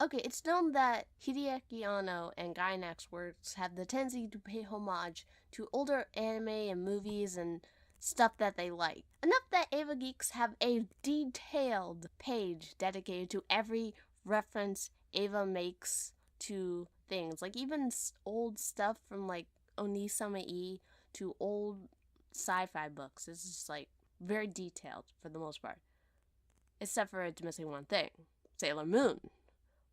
Okay, it's known that Hideaki Anno and Gainax Works have the tendency to pay homage to older anime and movies and stuff that they like. Enough that Ava Geeks have a detailed page dedicated to every reference Ava makes to things. Like even old stuff from like Onisama E to old sci-fi books. It's just like very detailed for the most part. Except for it's missing one thing. Sailor Moon.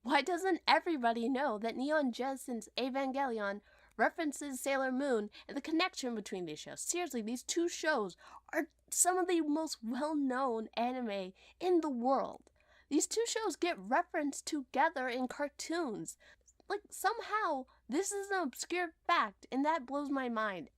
Why doesn't everybody know that Neon Genesis Evangelion references Sailor Moon and the connection between these shows? Seriously, these two shows are some of the most well-known anime in the world. These two shows get referenced together in cartoons. Like, somehow, this is an obscure fact, and that blows my mind.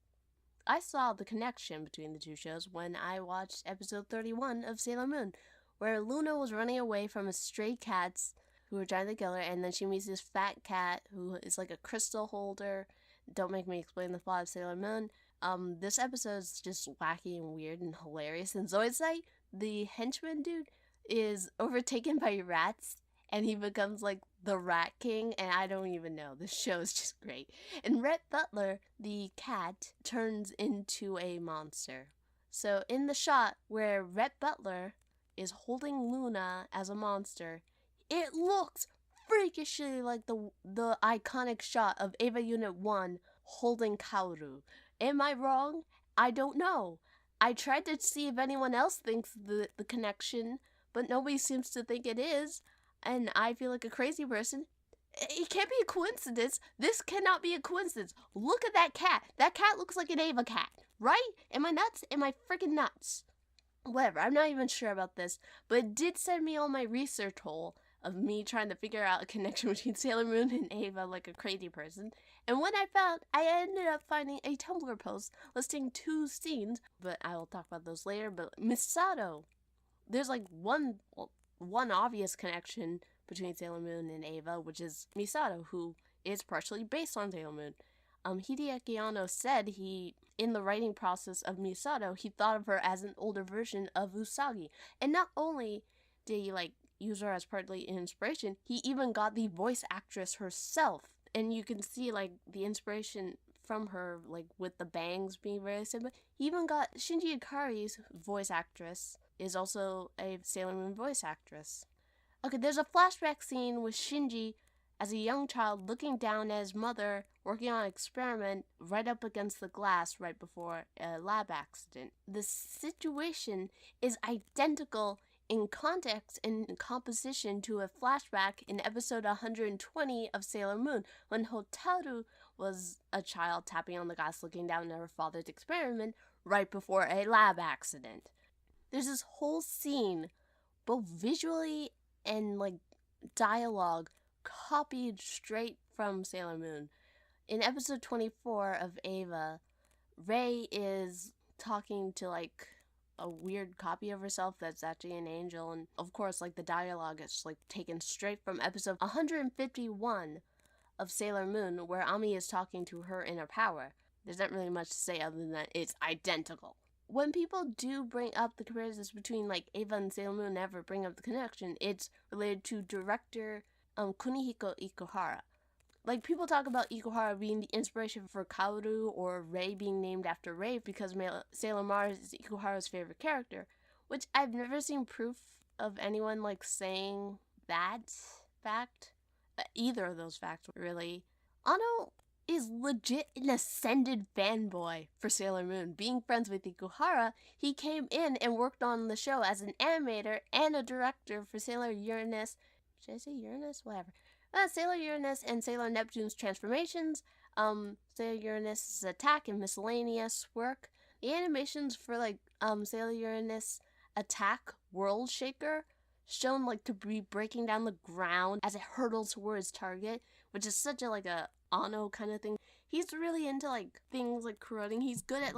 I saw the connection between the two shows when I watched episode 31 of Sailor Moon, where Luna was running away from a stray cats who were trying to kill her, and then she meets this fat cat who is like a crystal holder. Don't make me explain the plot of Sailor Moon. This episode is just wacky and weird and hilarious. And Zoisite, the henchman dude, is overtaken by rats, and he becomes like the Rat King, and I don't even know. This show is just great. And Rhett Butler, the cat, turns into a monster. So in the shot where Rhett Butler is holding Luna as a monster, it looks freakishly like the iconic shot of Eva Unit 1 holding Kaoru. Am I wrong? I don't know. I tried to see if anyone else thinks the connection, but nobody seems to think it is, and I feel like a crazy person. It can't be a coincidence. This cannot be a coincidence. Look at that cat. That cat looks like an Ava cat, right? Am I nuts? Am I freaking nuts? Whatever, I'm not even sure about this, but it did send me on my research hole of me trying to figure out a connection between Sailor Moon and Ava like a crazy person. And when I ended up finding a Tumblr post listing 2 scenes, but I will talk about those later. But Misato, there's like one obvious connection between Sailor Moon and Ava, which is Misato, who is partially based on Sailor Moon. Hideaki Anno said in the writing process of Misato, he thought of her as an older version of Usagi. And not only did he use her as partly an inspiration, he even got the voice actress herself. And you can see the inspiration from her, with the bangs being very similar. He even got Shinji Ikari's voice actress is also a Sailor Moon voice actress. Okay, there's a flashback scene with Shinji as a young child looking down at his mother working on an experiment right up against the glass right before a lab accident. The situation is identical in context and composition to a flashback in episode 120 of Sailor Moon, when Hotaru was a child tapping on the glass looking down at her father's experiment right before a lab accident. There's this whole scene, both visually and dialogue, copied straight from Sailor Moon. In episode 24 of Ava, Rei is talking to a weird copy of herself that's actually an angel, and of course the dialogue is taken straight from episode 151 of Sailor Moon, where Ami is talking to her inner power. There's not really much to say other than that it's identical. When people do bring up the comparisons between Ava and Sailor Moon, never bring up the connection, it's related to director Kunihiko Ikuhara. People talk about Ikuhara being the inspiration for Kaoru or Rei being named after Rei because Sailor Mars is Ikuhara's favorite character, which I've never seen proof of anyone saying that fact. Either of those facts, really. Ano is legit an ascended fanboy for Sailor Moon. Being friends with Ikuhara, he came in and worked on the show as an animator and a director for Sailor Uranus. Should I say Uranus? Whatever. Sailor Uranus and Sailor Neptune's transformations, Sailor Uranus' attack and miscellaneous work. The animations for Sailor Uranus attack World Shaker shown to be breaking down the ground as it hurtles towards target, which is such a Ano kind of thing. He's really into things corroding. He's good at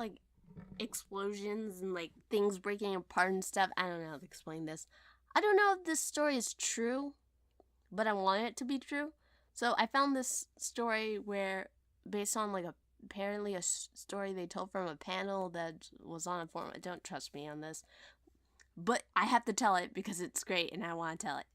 explosions and things breaking apart and stuff. I don't know how to explain this. I don't know if this story is true, but I want it to be true. So I found this story where, based on apparently a story they told from a panel that was on a forum. Don't trust me on this, but I have to tell it because it's great and I want to tell it.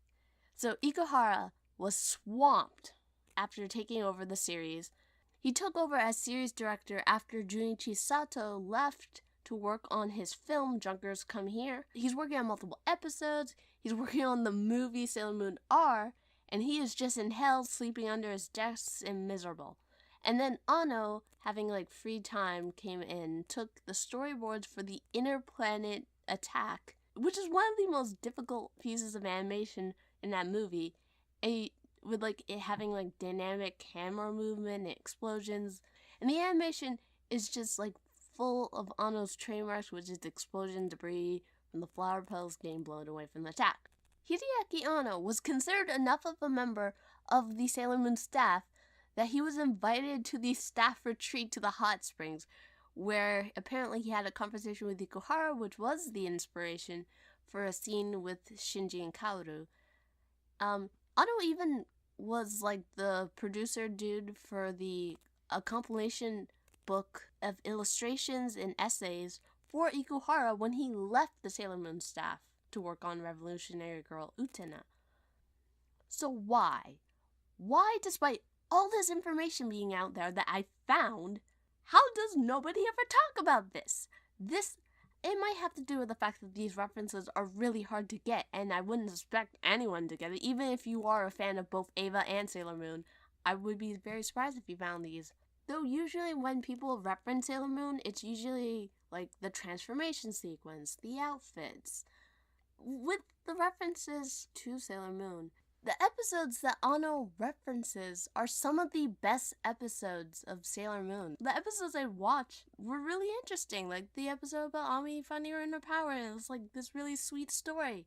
So Ikuhara was swamped after taking over the series. He took over as series director after Junichi Sato left to work on his film Junkers Come Here. He's working on multiple episodes, he's working on the movie Sailor Moon R, and he is just in hell, sleeping under his desk and miserable. And then Ano, having free time, came in, took the storyboards for the Inner Planet Attack, which is one of the most difficult pieces of animation in that movie, with it having dynamic camera movement and explosions. And the animation is just full of Ano's trademarks, which is explosion debris from the flower petals getting blown away from the attack. Hideaki Anno was considered enough of a member of the Sailor Moon staff that he was invited to the staff retreat to the hot springs, where apparently he had a conversation with Ikuhara, which was the inspiration for a scene with Shinji and Kaoru. Anno even was the producer dude for a compilation book of illustrations and essays for Ikuhara when he left the Sailor Moon staff to work on Revolutionary Girl Utena. So why, despite all this information being out there that I found, how does nobody ever talk about this? It might have to do with the fact that these references are really hard to get, and I wouldn't expect anyone to get it. Even if you are a fan of both Eva and Sailor Moon, I would be very surprised if you found these. Though usually when people reference Sailor Moon, it's usually the transformation sequence, the outfits. With the references to Sailor Moon, the episodes that Ano references are some of the best episodes of Sailor Moon. The episodes I watched were really interesting, the episode about Ami finding her inner power, and it was this really sweet story.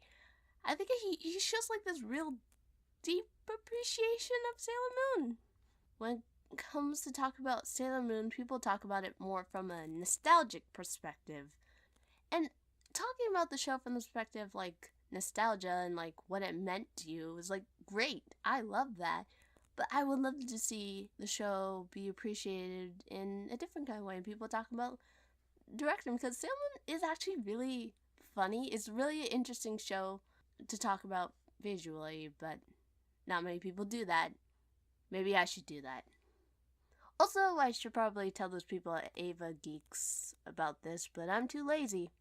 I think he shows this real deep appreciation of Sailor Moon. When it comes to talk about Sailor Moon, people talk about it more from a nostalgic perspective. And talking about the show from the perspective nostalgia and what it meant to you is great. I love that. But I would love to see the show be appreciated in a different kind of way, and people talk about direction, because Sailor Moon is actually really funny. It's really an interesting show to talk about visually, but not many people do that. Maybe I should do that. Also, I should probably tell those people at Ava Geeks about this, but I'm too lazy.